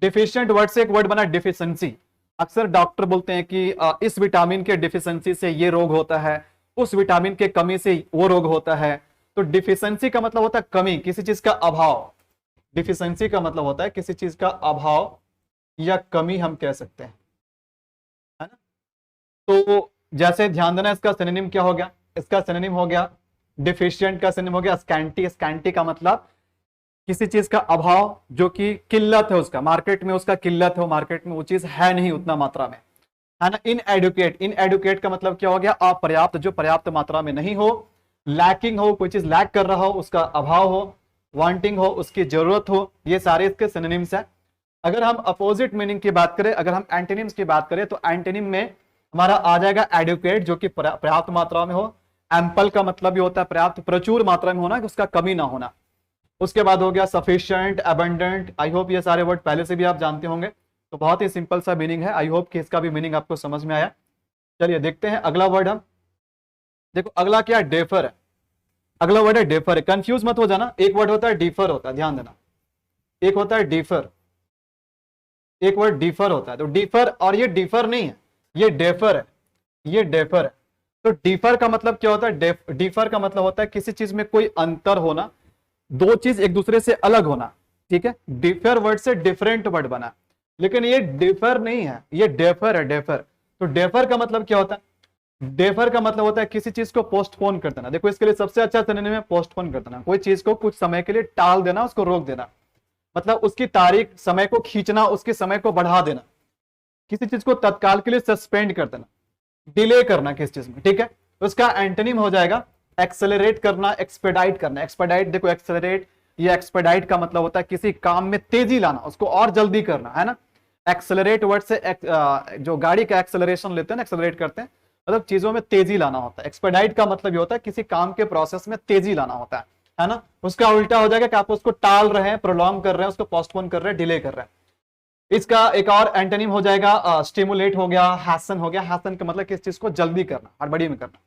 डिफिशिएंट वर्ड से एक वर्ड बना डिफिशिएंसी। अक्सर डॉक्टर बोलते हैं कि इस विटामिन के डिफिशिएंसी से ये रोग होता है, उस विटामिन के कमी से वो रोग होता है। तो डिफिशिएंसी का मतलब होता है कमी, किसी चीज का अभाव। डिफिशिएंसी का मतलब होता है किसी चीज का अभाव या कमी, हम कह सकते हैं, है ना। तो जैसे ध्यान देना, इसका सिनोनिम क्या हो गया? इसका सिनोनिम हो गया, डिफिशिएंट का सिनोनिम हो गया स्कैंटी। स्कैंटी का मतलब किसी चीज का अभाव, जो कि किल्लत है उसका, मार्केट में उसका किल्लत है, मार्केट में वो चीज है नहीं उतना मात्रा में, है ना। इनएडुकेट। इनएडुकेट का मतलब क्या हो गया? अपर्याप्त, जो पर्याप्त मात्रा में नहीं हो। लैकिंग हो, कोई चीज लैक कर रहा हो, उसका अभाव हो। वांटिंग हो, उसकी जरूरत हो। ये सारे इसके सिनोनिम्स है। अगर हम अपोजिट मीनिंग की बात करें, अगर हम एंटोनिम्स की बात करें, तो एंटोनिम में हमारा आ जाएगा एडुकेट, जो कि पर्याप्त मात्रा में हो। एम्पल का मतलब भी होता है पर्याप्त, प्रचुर मात्रा में होना, उसका कमी ना होना। उसके बाद हो गया सफिशिएंट, अबंडेंट। आई होप ये सारे वर्ड पहले से भी आप जानते होंगे, तो बहुत ही सिंपल सा मीनिंग है। आई होप कि इसका भी मीनिंग आपको समझ में आया। चलिए देखते हैं अगला वर्ड हम। देखो अगला क्या? डेफर है। अगला वर्ड है डेफर है। कंफ्यूज मत हो जाना, एक वर्ड होता है डिफर होता है, ध्यान देना। एक होता है डिफर, एक वर्ड डिफर होता है। तो डिफर, और ये डिफर नहीं है, ये डेफर है, ये डेफर है। तो डिफर का मतलब क्या होता है? डिफर का मतलब होता है किसी चीज में कोई अंतर होना, दो चीज एक दूसरे से अलग होना। ठीक है। डिफर वर्ड से डिफरेंट वर्ड बना, लेकिन ये डिफर नहीं है, ये डेफर है, डेफर। तो डेफर का मतलब क्या होता है? डेफर का मतलब होता है किसी चीज को पोस्टपोन कर देना। देखो इसके लिए सबसे अच्छा सिनोनिम है पोस्टपोन कर देना, कोई चीज को कुछ समय के लिए टाल देना, उसको रोक देना, मतलब उसकी तारीख, समय को खींचना, उसके समय को बढ़ा देना, किसी चीज को तत्काल के लिए सस्पेंड कर देना, डिले करना किस चीज में। ठीक है। उसका एंटोनिम हो जाएगा एक्सेलरेट करना, एक्सपेडाइट करना। एक्सपेडाइट, देखो एक्सेलरेट या एक्सपेडाइट का मतलब होता है किसी काम में तेजी लाना, उसको और जल्दी करना, है ना। एक्सेलरेट वर्ड से जो गाड़ी का एक्सेलरेशन लेते हैं ना, एक्सेलरेट करते हैं, मतलब चीजों में तेजी लाना होता है। एक्सपेडाइट का मतलब ये होता है किसी काम के प्रोसेस में तेजी लाना होता है ना। उसका उल्टा हो जाएगा कि आप उसको टाल रहे हैं, प्रोलॉन्ग कर रहे हैं, उसको पोस्टपोन कर रहे हैं, डिले कर रहे हैं। इसका एक और एंटोनिम हो जाएगा स्टिमुलेट हो गया, हैसन हो गया। हैसन का मतलब किस चीज को जल्दी करना, हड़बड़ी में करना,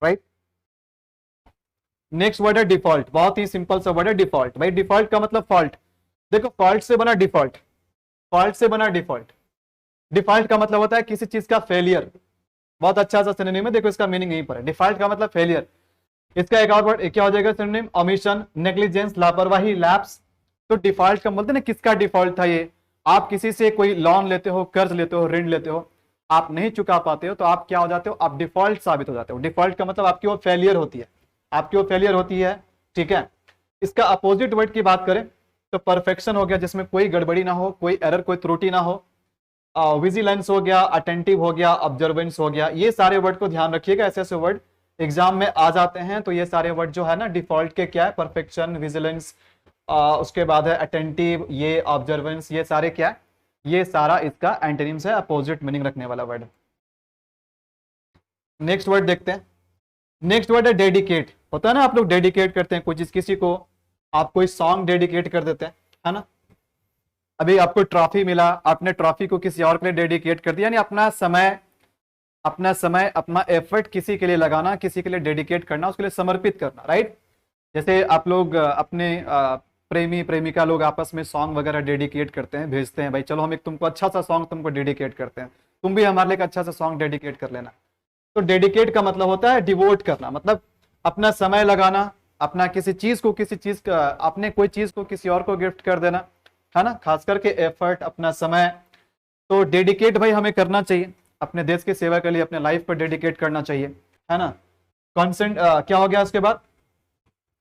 राइट। नेक्स्ट वर्ड है डिफॉल्ट, बहुत ही सिंपल सा वर्ड है डिफॉल्ट। भाई डिफॉल्ट का मतलब फॉल्ट, देखो फॉल्ट से बना डिफॉल्ट, फॉल्ट से बना डिफॉल्ट। डिफॉल्ट का मतलब होता है किसी चीज का फेलियर, बहुत अच्छा सा सिनोनिम है, देखो इसका मीनिंग यहीं पर है, डिफॉल्ट का मतलब फेलियर। इसका एक और वर्ड क्या हो जाएगा सिनोनिम, ओमिशन, नेग्लिजेंस, लापरवाही, लैप्स। तो डिफॉल्ट का बोलते ना किसका डिफॉल्ट था ये, आप किसी से कोई लोन लेते हो, कर्ज लेते हो, ऋण लेते हो, आप नहीं चुका पाते हो तो आप क्या हो जाते हो, आप डिफॉल्ट साबित हो जाते हो। डिफॉल्ट का मतलब आपकी वो फेलियर होती है, आपकी वो फेलियर होती है, ठीक है। इसका अपोजिट वर्ड की बात करें तो परफेक्शन हो गया, जिसमें कोई गड़बड़ी ना हो, कोई एरर, कोई त्रुटि ना हो। विजिलेंस हो गया, अटेंटिव हो गया, ऑब्जर्वेंस हो गया, ये सारे वर्ड को ध्यान रखिएगा, ऐसे ऐसे वर्ड एग्जाम में आ जाते हैं। तो ये सारे वर्ड जो है ना डिफॉल्ट के क्या है, परफेक्शन, विजिलेंस, उसके बाद है अटेंटिव, ये ऑब्जर्वेंस, ये सारे क्या है, ये सारा इसका एंटोनिम्स है, अपोजिट मीनिंग रखने वाला वर्ड। नेक्स्ट वर्ड देखते हैं। नेक्स्ट वर्ड है डेडिकेट। होता है ना आप लोग डेडिकेट करते हैं कोई चीज किसी को, आप कोई सॉन्ग डेडिकेट कर देते हैं, है ना। अभी आपको ट्रॉफी मिला, आपने ट्रॉफी को किसी और के लिए डेडिकेट कर दिया, यानी अपना समय, अपना एफर्ट किसी के लिए लगाना, किसी के लिए डेडिकेट करना, उसके लिए समर्पित करना, राइट। जैसे आप लोग अपने प्रेमी प्रेमिका लोग आपस में सॉन्ग वगैरह डेडिकेट करते हैं, भेजते हैं, भाई चलो हम एक तुमको अच्छा सा सॉन्ग तुमको डेडिकेट करते हैं, तुम भी हमारे लिए एक अच्छा सा सॉन्ग डेडिकेट कर लेना। तो डेडिकेट का मतलब होता है डिवोट करना, मतलब अपना समय लगाना, अपना किसी चीज को, किसी चीज का, अपने कोई चीज को किसी और को गिफ्ट कर देना, है ना, खास करके एफर्ट, अपना समय। तो डेडिकेट भाई हमें करना चाहिए, अपने देश की सेवा के लिए अपने लाइफ पर डेडिकेट करना चाहिए, है ना। कॉन्सेंट क्या हो गया उसके बाद,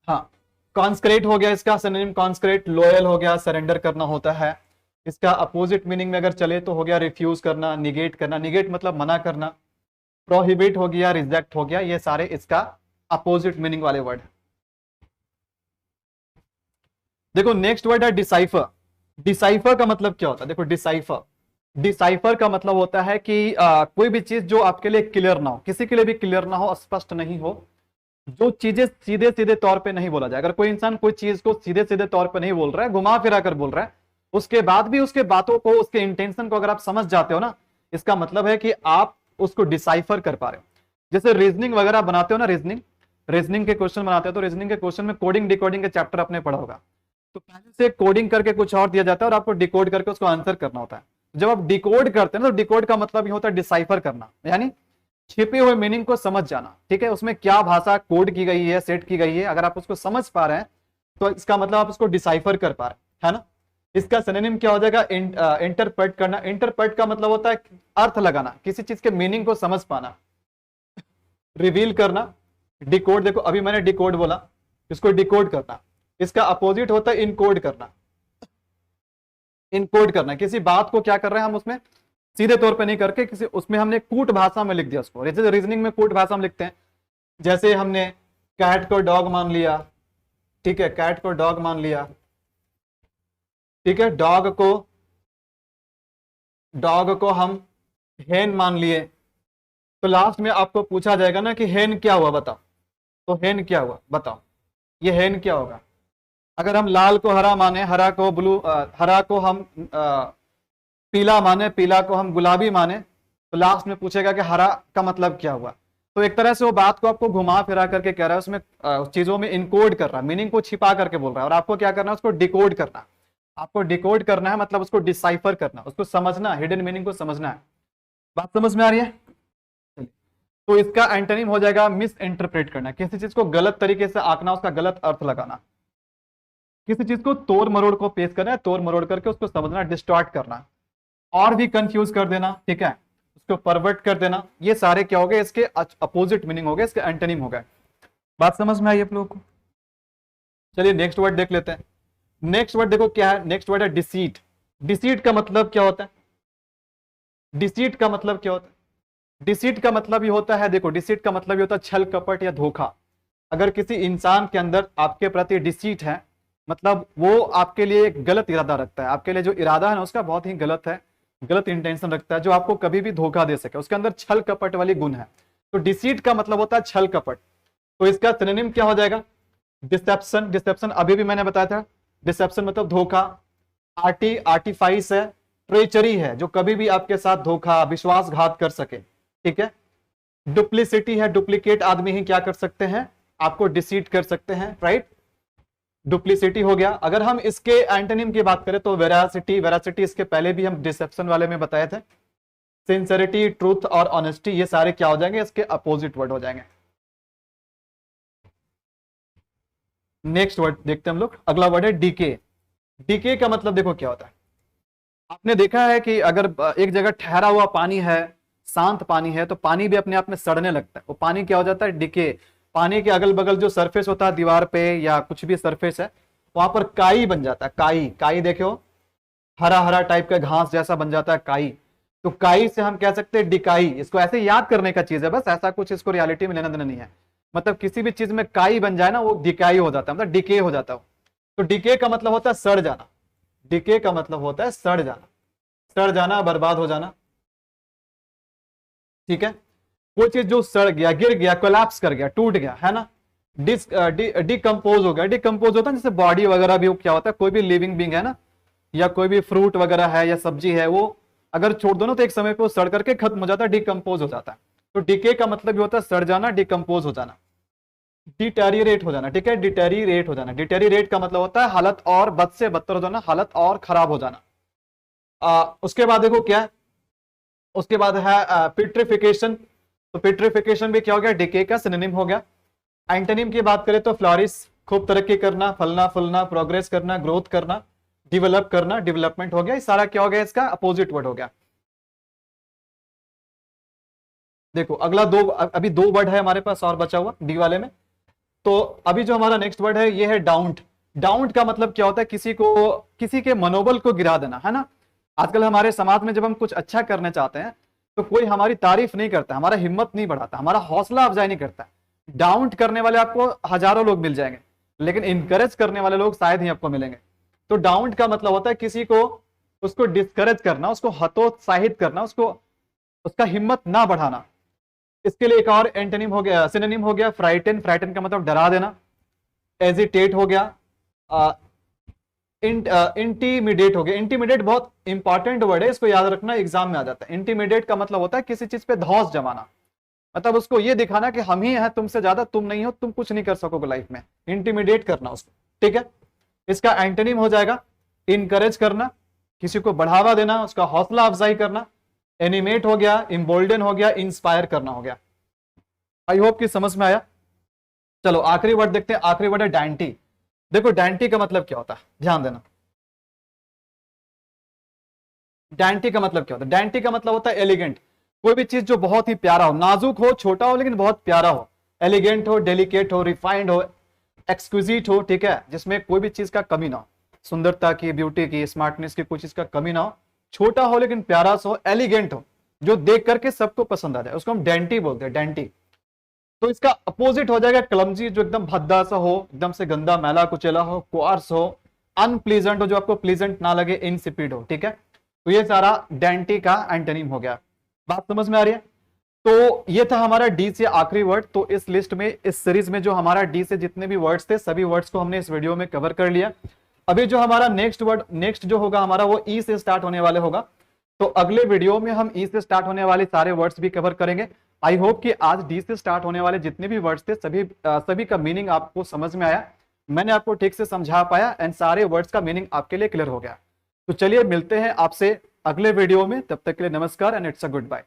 हाँ कॉन्सक्रेट हो गया, इसका सिनोनिम कॉन्सक्रेट, लॉयल हो गया, सरेंडर करना होता है। इसका अपोजिट मीनिंग में अगर चले तो हो गया रिफ्यूज करना, निगेट करना, निगेट मतलब मना करना, प्रोहिबिट हो गया, रिजेक्ट हो गया, ये सारे इसका अपोजिट मीनिंग वाले वर्ड। देखो नेक्स्ट वर्ड है डिसाइफर। डिसाइफर का मतलब क्या होता है, देखो डिसाइफर, डिसाइफर का मतलब होता है कि कोई भी चीज जो आपके लिए क्लियर ना हो, किसी के लिए भी क्लियर ना हो, स्पष्ट नहीं हो, जो चीजें सीधे सीधे तौर पे नहीं बोला जाए। अगर कोई इंसान कोई चीज को सीधे सीधे तौर पे नहीं बोल रहा है, घुमा फिरा कर बोल रहा है, उसके बाद भी उसके बातों को, उसके इंटेंशन को अगर आप समझ जाते हो ना, इसका मतलब है कि आप उसको डिसाइफर कर पा रहे हो। जैसे रीजनिंग वगैरह बनाते हो ना, रीजनिंग के क्वेश्चन बनाते हो, तो रीजनिंग के क्वेश्चन में कोडिंग डिकोडिंग के चैप्टर आपने पढ़ा होगा। तो पहले से कोडिंग करके कुछ और दिया जाता है और आपको डिकोड करके उसको आंसर करना होता है। जब आप डिकोड करते हैं ना, तो डिकोड का मतलब ये होता है डिसाइफर करना, यानी छिपे हुए मीनिंग को समझ जाना, ठीक है, उसमें क्या भाषा कोड की गई है, सेट की गई है, अगर आप उसको समझ पा रहे हैं तो इसका मतलब आप उसको डिसाइफर कर पा रहे हैं, है ना। इसका सिनोनिम क्या हो जाएगा, इंटरप्रेट करना। इंटरप्रेट का मतलब होता है अर्थ लगाना, किसी चीज के मीनिंग को समझ पाना। रिवील करना, डिकोड, देखो अभी मैंने डिकोड बोला, इसको डिकोड करना। इसका अपोजिट होता है इनकोड करना। इनकोड करना, किसी बात को क्या कर रहे हैं हम, उसमें सीधे तौर पे नहीं करके किसी, उसमें हमने कूट भाषा में लिख दिया उसको, जैसे रीजनिंग में कूट भाषा में लिखते हैं। जैसे हमने कैट को डॉग मान लिया, ठीक है, कैट को डॉग मान लिया, ठीक है, डॉग को हम हेन मान लिए, तो लास्ट में आपको पूछा जाएगा ना कि हेन क्या हुआ बताओ, तो हेन क्या हुआ बताओ, ये हेन क्या होगा। अगर हम लाल को हरा माने, हरा को ब्लू, हरा को हम पीला माने, पीला को हम गुलाबी माने, तो लास्ट में पूछेगा कि हरा का मतलब क्या हुआ। तो एक तरह से वो बात को आपको घुमा फिरा करके कह रहा है, उसमें चीजों में इनकोड कर रहा है, मीनिंग को छिपा करके बोल रहा है, और आपको क्या करना है, उसको डिकोड करना। आपको डिकोड करना है मतलब उसको डिसाइफर करना, उसको समझना, हिडन मीनिंग को समझना है। बात समझ में आ रही है। तो इसका एंटोनिम हो जाएगा मिस इंटरप्रेट करना, किसी चीज को गलत तरीके से आंकना, उसका गलत अर्थ लगाना, किसी चीज को तोड़ मरोड़ को पेश करना है, तोड़ मरोड़ करके उसको समझना, डिस्टॉर्ट करना, और भी कंफ्यूज कर देना, ठीक है, उसको परवर्ट कर देना। ये सारे क्या हो गए, इसके अपोजिट मीनिंग हो गए, इसके एंटोनिम हो गए। बात समझ में आई आप लोगों को। चलिए नेक्स्ट वर्ड देख लेते हैं। नेक्स्ट वर्ड देखो क्या है, नेक्स्ट वर्ड है डिसीट। डिसीट का मतलब क्या होता है, डिसीट का मतलब क्या होता है, डिसीट का मतलब ये होता है, देखो डिसीट का मतलब ये होता है छल कपट या धोखा। अगर किसी इंसान के अंदर आपके प्रति डिसीट है, मतलब वो आपके लिए एक गलत इरादा रखता है, आपके लिए जो इरादा है ना उसका बहुत ही गलत है, गलत इंटेंशन रखता है, जो आपको कभी भी धोखा दे सके, उसके अंदर छल कपट वाली गुण है। तो डिसीट का मतलब होता है छल कपट। तो इसका सिनोनिम क्या हो जाएगा, डिसेप्शन। डिसेप्शन अभी भी मैंने बताया था, डिसेप्शन मतलब धोखा। आर्टिफाइस है, ट्रेचरी है, जो कभी भी आपके साथ धोखा, विश्वासघात कर सके, ठीक है। डुप्लीसिटी है, डुप्लीकेट आदमी ही क्या कर सकते हैं, आपको डिसीट कर सकते हैं, राइट। डुप्लीसिटी हो गया। अगर हम इसके एंटोनिम की बात करें तो वेरासिटी, वेरासिटी इसके पहले भी हम डिसेप्शन वाले में बताए थे। सिंसेरिटी, ट्रूथ और ऑनेस्टी, ये सारे क्या हो जाएंगे, इसके अपोजिट वर्ड हो जाएंगे। नेक्स्ट वर्ड देखते हैं हम लोग। अगला वर्ड है डीके। डीके का मतलब देखो क्या होता है। आपने देखा है कि अगर एक जगह ठहरा हुआ पानी है, शांत पानी है, तो पानी भी अपने आप में सड़ने लगता है। वो पानी क्या हो जाता है, डिके। पानी के अगल बगल जो सरफेस होता है दीवार पे या कुछ भी सरफेस है, वहां पर काई बन जाता है। काई, काई देखो, हरा हरा टाइप का घास जैसा बन जाता है काई। तो काई से हम कह सकते हैं डिकाई। इसको ऐसे याद करने का चीज है बस, ऐसा कुछ इसको रियलिटी में लेना देना नहीं है। मतलब किसी भी चीज में काई बन जाए ना, वो डिकाई हो जाता है, मतलब डिके हो जाता है। तो डिके का मतलब होता है सड़ जाना। डिके का मतलब होता है सड़ जाना, सड़ जाना, बर्बाद हो जाना, ठीक है। कोई चीज जो सड़ गया, गिर गया, कोलैप्स कर गया, टूट गया, है ना, डिकम्पोज हो गया। डिकम्पोज होता है जैसे बॉडी वगैरह भी क्या होता है, कोई भी लिविंग बींग है ना, या कोई भी फ्रूट वगैरह है या सब्जी है, वो अगर छोड़ दो ना तो एक समय पे वो सड़ करके खत्म हो जाता है, डिकम्पोज हो जाता है। तो डिके का मतलब भी होता है सड़ जाना, डिकम्पोज हो जाना, डिटेरियरेट हो जाना, ठीक है, डिटेरियरेट हो जाना। डिटेरियरेट का मतलब होता है हालत और बद से बदतर हो जाना, हालत और खराब हो जाना। उसके बाद देखो क्या है, उसके बाद है पिट्रिफिकेशन। तो पिट्रिफिकेशन भी क्या हो गया, डिके का सिनोनिम हो गया। एंटोनिम की बात करें तो फ्लोरिश, खूब तरक्की करना, फलना फूलना, प्रोग्रेस करना, ग्रोथ करना, डेवलप करना, डेवलपमेंट हो गया। ये सारा क्या हो गया, इसका अपोजिट वर्ड हो गया। देखो अगला दो, अभी दो वर्ड है हमारे पास और बचा हुआ डी वाले में। तो अभी जो हमारा नेक्स्ट वर्ड है ये है डाउंट। डाउंट का मतलब क्या होता है, किसी को, किसी के मनोबल को गिरा देना, है ना। आजकल हमारे समाज में जब हम कुछ अच्छा करना चाहते हैं तो कोई हमारी तारीफ नहीं करता, हमारा हिम्मत नहीं बढ़ाता, हमारा हौसला अफजाई नहीं करता। डाउंट करने वाले आपको हजारों लोग मिल जाएंगे, लेकिन इंकरेज करने वाले लोग शायद ही आपको मिलेंगे। तो डाउंट का मतलब होता है किसी को, उसको डिस्करेज करना, उसको हतोत्साहित करना, उसको, उसका हिम्मत ना बढ़ाना। इसके लिए एक और एंटोनिम हो गया, सिनोनिम हो गया फ्राइटन। फ्राइटन का मतलब डरा देना। एजिटेट हो गया, इंटीमिडेट हो गया। इंटीमिडेट बहुत इंपॉर्टेंट वर्ड है, इसको याद रखना, एग्जाम में आ जाता है। इंटीमिडेट का मतलब होता है किसी चीज पे धौंस जमाना, मतलब उसको ये दिखाना कि हम ही हैं, तुमसे ज्यादा तुम नहीं हो, तुम कुछ नहीं कर सकोगे लाइफ में। इंटीमिडेट करना उसको, ठीक है। इसका एंटोनिम हो जाएगा इनकरेज करना, किसी को बढ़ावा देना, उसका हौसला अफजाई करना। एनिमेट हो गया, इम्बोल्डन हो गया, इंस्पायर करना हो गया। आई होप कि समझ में आया। चलो आखिरी वर्ड देखते हैं। आखिरी वर्ड है डैंटी। देखो डैंटी का मतलब क्या होता है, ध्यान देना। डैंटी का मतलब क्या होता है, डैंटी का मतलब होता है एलिगेंट। कोई भी चीज जो बहुत ही प्यारा हो, नाजुक हो, छोटा हो, लेकिन बहुत प्यारा हो। एलिगेंट हो, डेलिकेट हो, रिफाइंड हो, एक्सक्विजिट हो, ठीक है, जिसमें कोई भी चीज का कमी ना हो, सुंदरता की, ब्यूटी की, स्मार्टनेस की, कोई चीज का कमी ना हो। छोटा हो लेकिन प्यारा सा हो, एलिगेंट हो, जो देख करके सबको पसंद आ जाए, उसको हम डेंटी बोलते हैं, डेंटी। तो इसका अपोजिट हो जाएगा क्लमजी, जो एकदम भद्दा सा हो, एकदम से गंदा मैला कुचेला हो, क्वार्स हो, अनप्लीजेंट हो, जो आपको प्लीजेंट ना लगे, इनसिपिड हो, ठीक है। तो ये सारा डेंटी का एंटोनिम हो गया। बात समझ में आ रही है। तो ये था हमारा डी से आखिरी वर्ड। तो इस लिस्ट में, इस सीरीज में जो हमारा डी से जितने भी वर्ड्स थे, सभी वर्ड्स को हमने इस वीडियो में कवर कर लिया। अभी जो हमारा नेक्स्ट वर्ड, नेक्स्ट जो होगा हमारा, वो ई से स्टार्ट होने वाले होगा। तो अगले वीडियो में हम ई से स्टार्ट होने वाले सारे वर्ड्स भी कवर करेंगे। आई होप कि आज डी से स्टार्ट होने वाले जितने भी वर्ड्स थे, सभी का मीनिंग आपको समझ में आया, मैंने आपको ठीक से समझा पाया, एंड सारे वर्ड्स का मीनिंग आपके लिए क्लियर हो गया। तो चलिए मिलते हैं आपसे अगले वीडियो में, तब तक के लिए नमस्कार and it's a good bye.